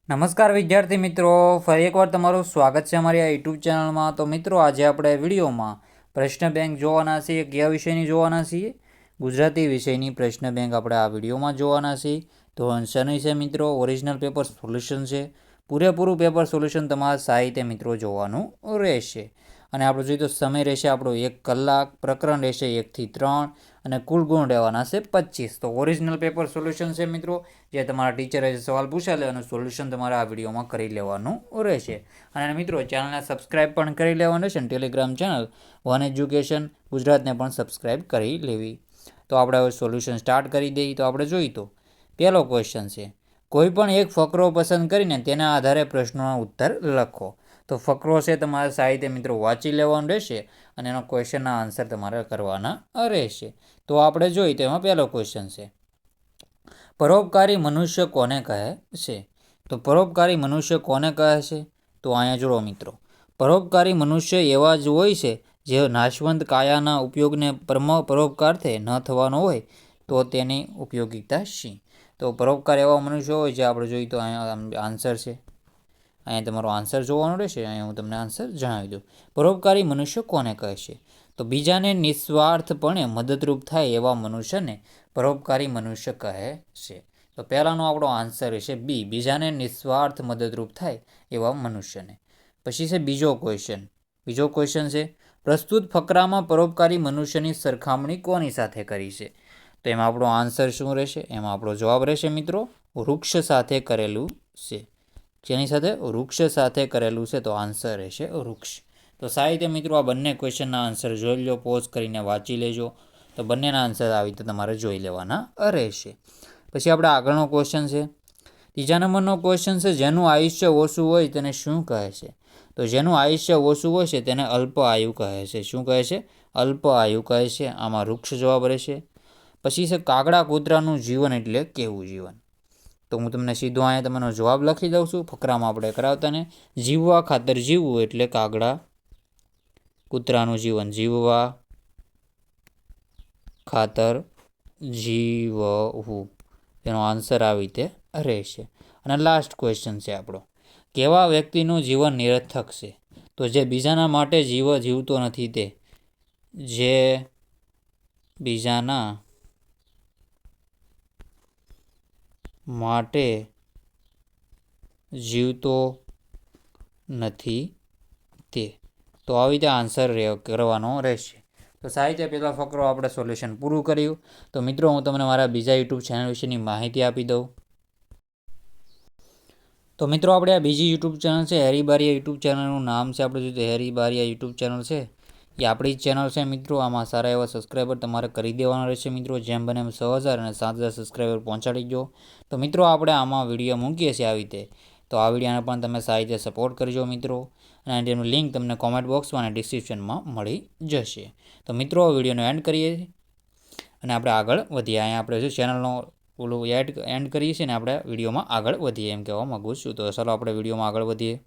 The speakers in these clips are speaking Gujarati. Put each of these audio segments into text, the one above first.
નમસ્કાર વિદ્યાર્થી મિત્રો, ફરી એકવાર તમારું સ્વાગત છે અમારી આ યુટ્યુબ ચેનલમાં. તો મિત્રો, આજે આપણે વિડીયોમાં પ્રશ્ન બેંક જોવાના છીએ. કયા વિષયની જોવાના છીએ? ગુજરાતી વિષયની પ્રશ્ન બેંક આપણે આ વિડીયોમાં જોવાના છીએ. ધોરણ 6 છે મિત્રો. ઓરિજિનલ પેપર સોલ્યુશન છે. પૂરેપૂરું પેપર સોલ્યુશન તમારા સાહિત્ય મિત્રો જોવાનું રહેશે. અને આપણે જોઈએ તો સમય રહેશે આપણો 1 કલાક, પ્રકરણ રહેશે 1 થી 3 અને કુલ ગુણ રહેવાના છે 25. તો ઓરિજિનલ પેપર સોલ્યુશન છે મિત્રો, જે તમારા ટીચરે સવાલ પૂછ્યા લે અને સોલ્યુશન તમારે આ વિડીયોમાં કરી લેવાનું રહેશે. અને મિત્રો, ચેનલને સબસ્ક્રાઈબ પણ કરી લેવાનું રહેશે. અને ટેલિગ્રામ ચેનલ વન એજ્યુકેશન ગુજરાતને પણ સબસ્ક્રાઈબ કરી લેવી. તો આપણે હવે સોલ્યુશન સ્ટાર્ટ કરી દઈએ. તો આપણે જોઈએ તો પહેલો ક્વેશ્ચન છે, કોઈ પણ એક ફકરો પસંદ કરીને તેના આધારે પ્રશ્નોનો ઉત્તર લખો. તો ફકરો છે તમારે સાહિત્ય મિત્રો વાંચી લેવાનું રહેશે અને એનો ક્વેશ્ચનના આન્સર તમારે કરવાના રહેશે. તો આપણે જોઈએ તો એમાં પહેલો ક્વેશ્ચન છે, પરોપકારી મનુષ્ય કોને કહે છે? તો પરોપકારી મનુષ્ય કોને કહે છે? તો અહીંયા જોડો મિત્રો, પરોપકારી મનુષ્ય એવા જ હોય છે જે નાશવંત કાયાના ઉપયોગને પરોપકારથી ન થવાનો હોય તો તેની ઉપયોગિતા શી? તો પરોપકાર એવા મનુષ્ય હોય જે આપણે જોઈએ તો અહીંયા આન્સર છે. અહીંયા તમારો આન્સર જોવાનો રહેશે. અહીંયા હું તમને આન્સર જણાવી દઉં. પરોપકારી મનુષ્ય કોને કહે છે? તો બીજાને નિસ્વાર્થપણે મદદરૂપ થાય એવા મનુષ્યને પરોપકારી મનુષ્ય કહે છે. તો પહેલાંનો આપણો આન્સર રહેશે બી, બીજાને નિસ્વાર્થ મદદરૂપ થાય એવા મનુષ્યને. પછી છે બીજો ક્વેશ્ચન છે, પ્રસ્તુત ફકરામાં પરોપકારી મનુષ્યની સરખામણી કોની સાથે કરી છે? તો એમાં આપણો આન્સર શું રહેશે? એમાં આપણો જવાબ રહેશે મિત્રો, વૃક્ષ સાથે કરેલું છે. જેની સાથે? વૃક્ષ સાથે કરેલું છે. તો આન્સર રહેશે વૃક્ષ. તો સાહિત્ય મિત્રો, આ બંને ક્વેશ્ચનના આન્સર જોઈ લો, પોઝ કરીને વાંચી લેજો. તો બંનેના આન્સર આવી રીતે તમારે જોઈ લેવાના રહેશે. પછી આપણે આગળનો ક્વેશ્ચન છે, ત્રીજા નંબરનો ક્વેશ્ચન છે, જેનું આયુષ્ય ઓછું હોય તેને શું કહે છે? તો જેનું આયુષ્ય ઓછું હોય છે તેને અલ્પ આયુ કહે છે. શું કહે છે? અલ્પ આયુ કહે છે. આમાં વૃક્ષ જવાબ રહેશે. પછી છે, કાગડા કૂતરાનું જીવન એટલે કેવું જીવન? તો હું તમને સીધો અહીંયા તમારો જવાબ લખી દઉં છું. ફકરામાં આપણે કરાવતા ને, જીવવા ખાતર જીવવું એટલે કાગડા કૂતરાનું જીવન. જીવવા ખાતર જીવવું, તેનો આન્સર આવી રીતે રહેશે. અને લાસ્ટ ક્વેશ્ચન છે આપણો, કેવા વ્યક્તિનું જીવન નિરર્થક છે? તો જે બીજાના માટે જીવતો નથી તે. જે બીજાના માટે જીવતો નથી તે. તો આવી રીતે આન્સર કરવાનો રહેશે. તો સાહિત્ય પહેલાં ફકરો આપણે સોલ્યુશન પૂરું કર્યું. તો મિત્રો, હું તમને મારા બીજા યુટ્યુબ ચેનલ વિશેની માહિતી આપી દઉં. તો મિત્રો, આપણે આ બીજી યુટ્યુબ ચેનલ છે હેરી બારિયા યુટ્યુબ ચેનલનું નામ છે આપણે જોઈએ તો હેરી બારિયા યુટ્યુબ ચેનલ છે. એ આપણી જ ચેનલ છે મિત્રો. આમાં સારા એવા સબસ્ક્રાઈબર તમારે કરી દેવાના રહેશે મિત્રો. જેમ બને એમ 6,000 અને 7,000 સબસ્ક્રાઈબર પહોંચાડી દો. તો મિત્રો, આપણે આમાં વિડીયો મૂકીએ છીએ આવી રીતે. તો આ વિડીયોને પણ તમે સારી રીતે સપોર્ટ કરજો મિત્રો. અને તેનું લિંક તમને કોમેન્ટ બોક્સમાં અને ડિસ્ક્રિપ્શનમાં મળી જશે. તો મિત્રો, વિડીયોનો એન્ડ કરીએ અને આપણે આગળ વધીએ. અહીંયા આપણે જો ચેનલનો ઓલું એન્ડ કરીએ છીએ ને આપણે વિડીયોમાં આગળ વધીએ એમ કહેવા માગું છું. તો ચાલો આપણે વિડીયોમાં આગળ વધીએ.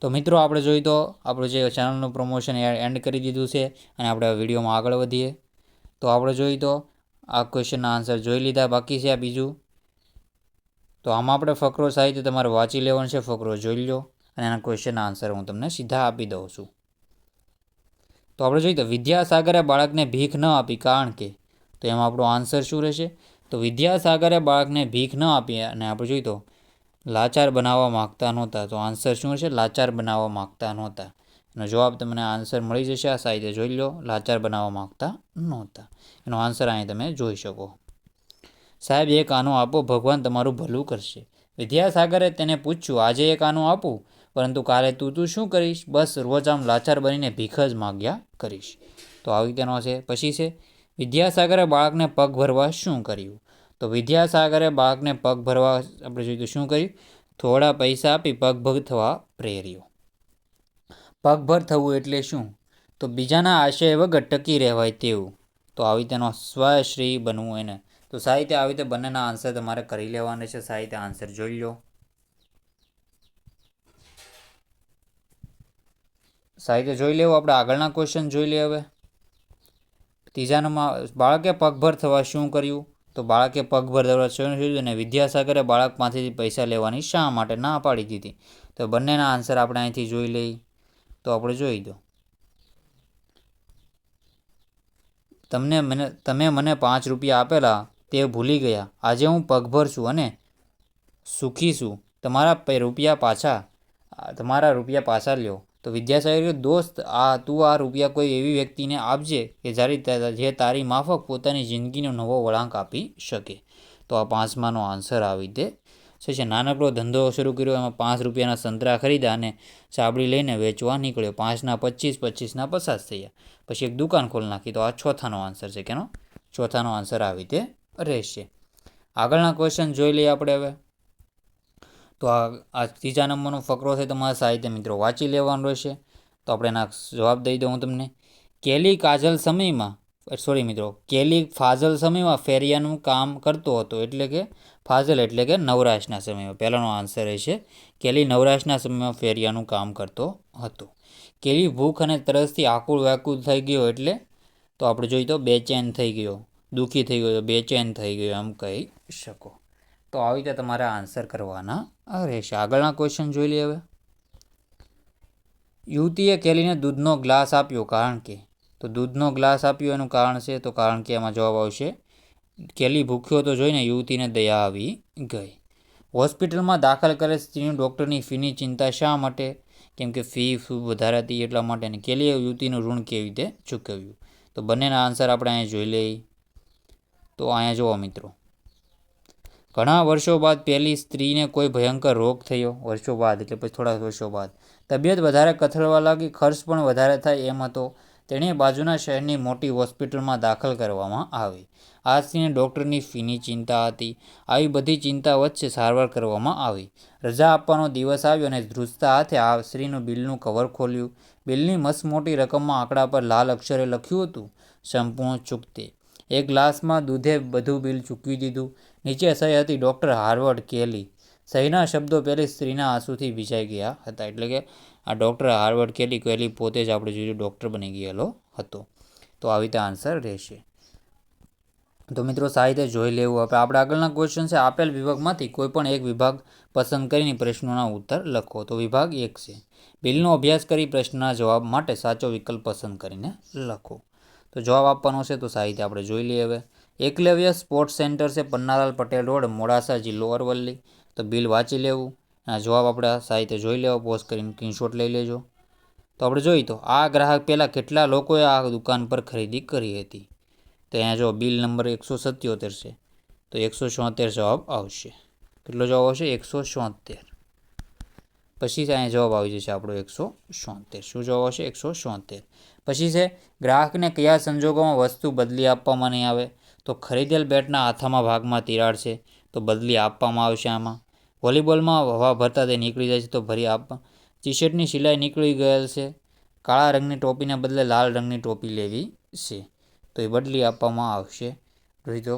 તો મિત્રો, આપણે જોઈએ તો આપણું જે ચેનલનું પ્રમોશન એન્ડ કરી દીધું છે અને આપણે વિડીયોમાં આગળ વધીએ. તો આપણે જોઈએ તો આ ક્વેશ્ચનના આન્સર જોઈ લીધા, બાકી છે આ બીજું. તો આમાં આપણે ફકરો સાહિત્ય તમારે વાંચી લેવાનું છે. ફકરો જોઈ લો અને એના ક્વેશ્ચનના આન્સર હું તમને સીધા આપી દઉં છું. તો આપણે જોઈએ તો વિદ્યાસાગરે બાળકને ભીખ ન આપી કારણ કે. તો એમાં આપણો આન્સર શું રહેશે? તો વિદ્યાસાગરે બાળકને ભીખ ન આપી અને આપણે જોઈએ તો લાચાર બનાવવા માગતા નહોતા. તો આન્સર શું રહેશે? લાચાર બનાવવા માગતા નહોતા. એનો જવાબ તમને આન્સર મળી જશે. આ સાહિત્ય જોઈ લો, લાચાર બનાવવા માગતા નહોતા. એનો આન્સર અહીં તમે જોઈ શકો. સાહેબ, એક આનું આપો, ભગવાન તમારું ભલું કરશે. વિદ્યાસાગરે તેને પૂછ્યું, આજે એક આનું આપું, પરંતુ કાલે તું શું કરીશ? બસ રોજ આમ લાચાર બનીને ભીખ જ માગ્યા કરીશ. તો આવી તેનો છે. પછી છે, વિદ્યાસાગરે બાળકને પગ ભરવા શું કર્યું? તો વિદ્યાસાગરે બાળકને પગ ભરવા આપણે જોઈએ તો શું કર્યું? થોડા પૈસા આપી પગભર થવા પ્રેર્યો. પગભર થવું એટલે શું? તો બીજાના આશય વગર ટકી રહેવાય તેવું. તો આવી તેનો સ્વશ્રી બનવું એને. તો સાહિત્ય આવી રીતે બંનેના આન્સર તમારે કરી લેવાના છે. સાહિત્ય આન્સર જોઈ લો. સાહિત્ય જોઈ લેવું. આપણે આગળના ક્વેશ્ચન જોઈ લે હવે. ત્રીજા નંબર, બાળકે પગભર થવા શું કર્યું? તો બાળકે પગભર દોડવા શરૂ કર્યું અને વિદ્યાસાગરે બાળક પાસેથી પૈસા લેવાની શા માટે ના પાડી દીધી? તો બંનેના આન્સર આપણે અહીંથી જોઈ લઈએ. તો આપણે જોઈ દો. તમે મને 5 રૂપિયા આપેલા તે ભૂલી ગયા. આજે હું પગભર છું અને સુખી છું. તમારા રૂપિયા પાછા લ્યો. તો વિદ્યાસાગર, દોસ્ત, તું આ રૂપિયા કોઈ એવી વ્યક્તિને આપજે કે જે તારી માફક પોતાની જિંદગીનો નવો વળાંક આપી શકે. તો આ 5માનો આન્સર આવી દે છે. નાનકડો ધંધો શરૂ કર્યો, એમાં 5 રૂપિયાના સંતરા ખરીદ્યા અને સાબડી લઈને વેચવા નીકળ્યો. 5ના 25, 25ના 50 થયા. પછી એક દુકાન ખોલી નાખી. તો આ ચોથાનો આન્સર છે. કેનો? ચોથાનો આન્સર આવી તે રહેશે. આગળના ક્વેશ્ચન જોઈ લઈએ આપણે હવે. તો આ 3જા નંબરનો ફકરો છે. તમારા સાહિત્ય મિત્રો વાંચી લેવાનું રહેશે. તો આપણે એના જવાબ દઈ દઉં તમને. કેલી ફાઝલ સમયમાં ફેરિયાનું કામ કરતો હતો. એટલે કે ફાઝલ એટલે કે નવરાશના સમયમાં. પહેલાનો આન્સર રહેશે કેલી નવરાશના સમયમાં ફેરિયાનું કામ કરતો હતો. કેલી ભૂખ અને તરસથી આકુળ વ્યાકુળ થઈ ગયો. એટલે તો આપણે જોઈએ તો બેચેન થઈ ગયો, દુઃખી થઈ ગયો, બેચેન થઈ ગયો એમ કહી શકો. તો આવી રીતે તમારે આન્સર કરવાના રહેશે. આગળના ક્વેશ્ચન જોઈ લઈએ હવે. યુવતીએ કેલીને દૂધનો ગ્લાસ આપ્યો કારણ કે. તો દૂધનો ગ્લાસ આપ્યો એનું કારણ છે. તો કારણ કે એમાં જવાબ આવશે કેલી ભૂખ્યો તો જોઈને યુવતીને દયા આવી ગઈ. હોસ્પિટલમાં દાખલ કરે સ્ત્રીનું ડૉક્ટરની ફીની ચિંતા શા માટે? કેમ કે ફી વધારે હતી એટલા માટે. અને કેલીએ યુવતીનું ઋણ કેવી રીતે ચૂકવ્યું? તો બંનેના આન્સર આપણે અહીંયા જોઈ લઈએ. તો અહીંયા જુઓ મિત્રો. ઘણા વર્ષો બાદ પેલી સ્ત્રીને કોઈ ભયંકર રોગ થયો. વર્ષો બાદ એટલે પછી થોડા વર્ષો બાદ તબિયત વધારે કથળવા લાગી, ખર્ચ પણ વધારે થાય એમ હતો. તેણે બાજુના શહેરની મોટી હોસ્પિટલમાં દાખલ કરવામાં આવી. આ સ્ત્રીને ડૉક્ટરની ફીની ચિંતા હતી. આવી બધી ચિંતા વચ્ચે સારવાર કરવામાં આવી. રજા આપવાનો દિવસ આવ્યો અને ધ્રુજતા હાથે આ સ્ત્રીનું બિલનું કવર ખોલ્યું. બિલની મસ્ત મોટી રકમમાં આંકડા પર લાલ અક્ષરે લખ્યું હતું, સંપૂર્ણ ચૂકતે. એક ગ્લાસમાં દૂધે બધું બિલ ચૂકવી દીધું. નીચે સહી હતી ડૉક્ટર હાર્વર્ડ કેલી. સહીના શબ્દો પેલી સ્ત્રીના આંસુથી ભીંજાઈ ગયા હતા. એટલે કે આ ડૉક્ટર હાર્વર્ડ કેલી પોતે જ આપણે જોયું ડૉક્ટર બની ગયેલો હતો. તો આવી રીતે આન્સર રહેશે. તો મિત્રો સાહિત્ય જોઈ લેવું. હવે આપણે આગળના ક્વેશ્ચન છે. આપેલ વિભાગમાંથી કોઈ પણ એક વિભાગ પસંદ કરીને પ્રશ્નોના ઉત્તર લખો. તો વિભાગ 1 છે. બિલનો અભ્યાસ કરી પ્રશ્નના જવાબ માટે સાચો વિકલ્પ પસંદ કરીને લખો. તો જવાબ આપવાનો છે. તો સાહિત્ય આપણે જોઈ લઈએ હવે. એકલવ્ય સ્પોર્ટ્સ સેન્ટર છે, પન્નાલાલ પટેલ રોડ, મોડાસા, જિલ્લો અરવલ્લી. તો બિલ વાંચી લેવું. આ જવાબ આપણે સાહિત્ય જોઈ લેવો. પોઝ કરીને સ્ક્રીનશોટ લઈ લેજો. તો આપણે જોઈએ તો આ ગ્રાહક પહેલાં કેટલા લોકોએ આ દુકાન પર ખરીદી કરી હતી? તો અહીંયા જો બિલ નંબર 177 છે. તો 176 જવાબ આવશે. કેટલો જવાબ આવશે? 176. પછી અહીંયા જવાબ આવી જશે આપણો 176. શું જવાબ આવશે? 176. પછી છે ગ્રાહકને કયા સંજોગોમાં વસ્તુ બદલી આપવામાં નહીં આવે? તો ખરીદેલ બેટના હાથામાં ભાગમાં તિરાડ છે, તો બદલી આપવામાં આવશે આમાં. વોલીબોલમાં હવા ભરતા તે નીકળી જાય છે, તો ભરી આપવા. ટી શર્ટની સિલાઈ નીકળી ગયેલ છે, કાળા રંગની ટોપીને બદલે લાલ રંગની ટોપી લેવી છે, તો એ બદલી આપવામાં આવશે. તો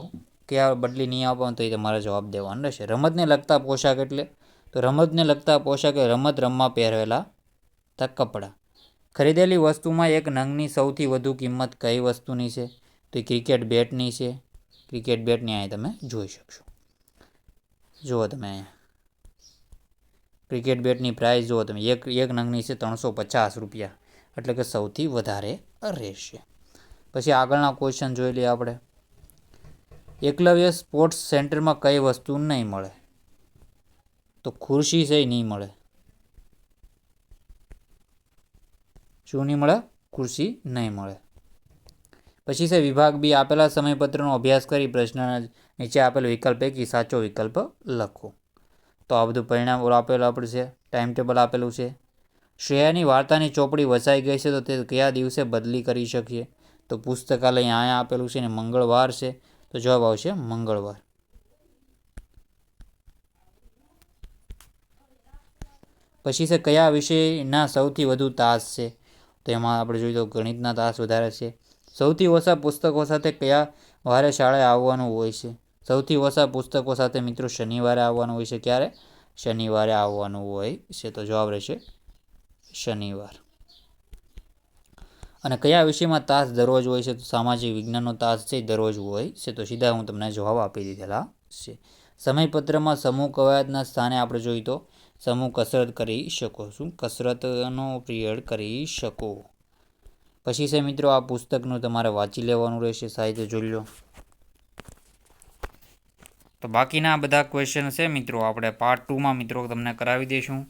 કયા બદલી નહીં આપવાનું? તો એ તમારે જવાબ દેવાનો રહેશે. રમતને લગતા પોશાક એટલે તો રમતને લગતા પોશાક એ રમત રમવા પહેરેલા કપડાં. ખરીદેલી વસ્તુમાં એક નંગની સૌથી વધુ કિંમત કઈ વસ્તુની છે? તો એ ક્રિકેટ બેટની છે. ક્રિકેટ બેટની અહીંયા તમે જોઈ શકશો. જુઓ તમે અહીંયા ક્રિકેટ બેટની પ્રાઇસ જુઓ તમે. એક નંગની છે 350 રૂપિયા. એટલે કે સૌથી વધારે રહેશે. પછી આગળના ક્વેશ્ચન જોઈ લઈએ આપણે. એકલવ્ય સ્પોર્ટ્સ સેન્ટરમાં કઈ વસ્તુ નહીં મળે? તો ખુરશી છે નહીં મળે. શું નહીં મળે? ખુરશી નહીં મળે. પછી છે વિભાગ બી. આપેલા સમયપત્રનો અભ્યાસ કરી પ્રશ્નના નીચે આપેલ વિકલ્પ પૈકી સાચો વિકલ્પ લખો. તો આ બધું પરિણામ આપેલું આપણે છે. ટાઈમ ટેબલ આપેલું છે. શ્રેયાની વાર્તાની ચોપડી વસાઈ ગઈ છે, તો તે કયા દિવસે બદલી કરી શકીએ? તો પુસ્તકાલય અહીંયા આપેલું છે ને મંગળવાર છે, તો જવાબ આવશે મંગળવાર. પછી છે કયા વિષયના સૌથી વધુ તાસ છે? તો એમાં આપણે જોઈએ તો ગણિતના તાસ વધારે છે. સૌથી ઓછા પુસ્તકો સાથે કયા વારે શાળાએ આવવાનું હોય છે? સૌથી ઓછા પુસ્તકો સાથે મિત્રો શનિવારે આવવાનું હોય છે. ક્યારે? શનિવારે આવવાનું હોય છે. તો જવાબ રહેશે શનિવાર. અને કયા વિષયમાં તાસ દરરોજ હોય છે? તો સામાજિક વિજ્ઞાનનો તાસ છે દરરોજ હોય છે. તો સીધા હું તમને જવાબ આપી દીધેલા છે. સમયપત્રમાં સમૂહ કવાયતના સ્થાને આપણે જોઈએ તો સમૂહ કસરત કરી શકો. શું કસરતનો પીરિયડ કરી શકો. પછી છે મિત્રો આ પુસ્તકનું તમારે વાંચી લેવાનું રહેશે. સાહિત્ય જોઈ લો. તો બાકીના બધા ક્વેશ્ચન છે મિત્રો આપણે પાર્ટ 2માં મિત્રો તમને કરાવી દઈશું.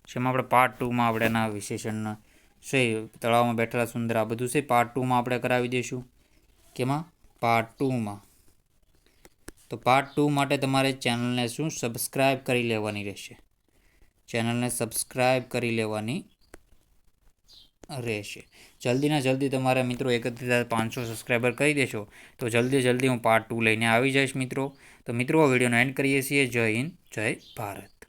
જેમાં આપણે પાર્ટ 2માં આપણે એના વિશેષણ છે તળાવમાં બેઠેલા સુંદર આ બધું છે પાર્ટ 2માં આપણે કરાવી દઈશું. કેમાં? પાર્ટ 2માં. તો પાર્ટ 2 માટે તમારે ચેનલને શું સબસ્ક્રાઈબ કરી લેવાની રહેશે. ચેનલને સબસ્ક્રાઈબ કરી લેવાની રહેશે. જલ્દીના જલ્દી તમારે મિત્રો 31,500 સબસ્ક્રાઈબર કરી દેશો તો જલ્દી હું પાર્ટ 2 લઈને આવી જઈશ મિત્રો. તો મિત્રો વિડીયોનો એન્ડ કરીએ છીએ. જય હિન્દ, જય ભારત.